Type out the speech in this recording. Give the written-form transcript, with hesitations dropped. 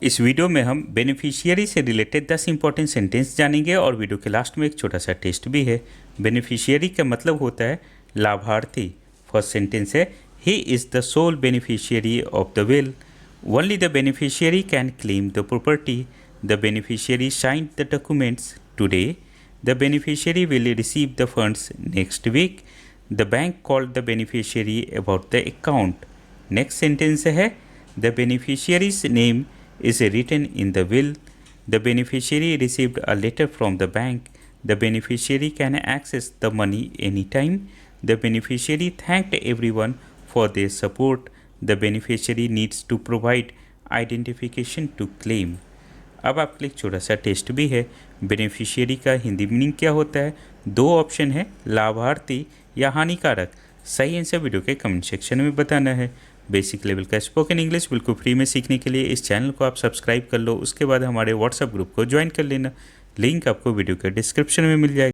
इस वीडियो में हम बेनिफिशियरी से रिलेटेड 10 इंपॉर्टेंट सेंटेंस जानेंगे और वीडियो के लास्ट में एक छोटा सा टेस्ट भी है। बेनिफिशियरी का मतलब होता है लाभार्थी। फर्स्ट सेंटेंस है he is the sole beneficiary of the will. Only the beneficiary can claim the property. The beneficiary signed the documents today. The beneficiary will receive the funds next week. The bank called the beneficiary about the account. Next sentence है the beneficiary's name is written in the will. The beneficiary received a letter from the bank. The beneficiary can access the money anytime. The beneficiary thanked everyone for their support. The beneficiary needs to provide identification to claim. अब आपके लिए छोटा सा test भी है। Beneficiary का Hindi meaning क्या होता है? दो ऑप्शन है, लाभार्थी या हानिकारक। सही आंसर वीडियो के कमेंट सेक्शन में बताना है। बेसिक लेवल का स्पोकन इंग्लिश बिल्कुल फ्री में सीखने के लिए इस चैनल को आप सब्सक्राइब कर लो। उसके बाद हमारे व्हाट्सएप ग्रुप को ज्वाइन कर लेना। लिंक आपको वीडियो के डिस्क्रिप्शन में मिल जाएगा।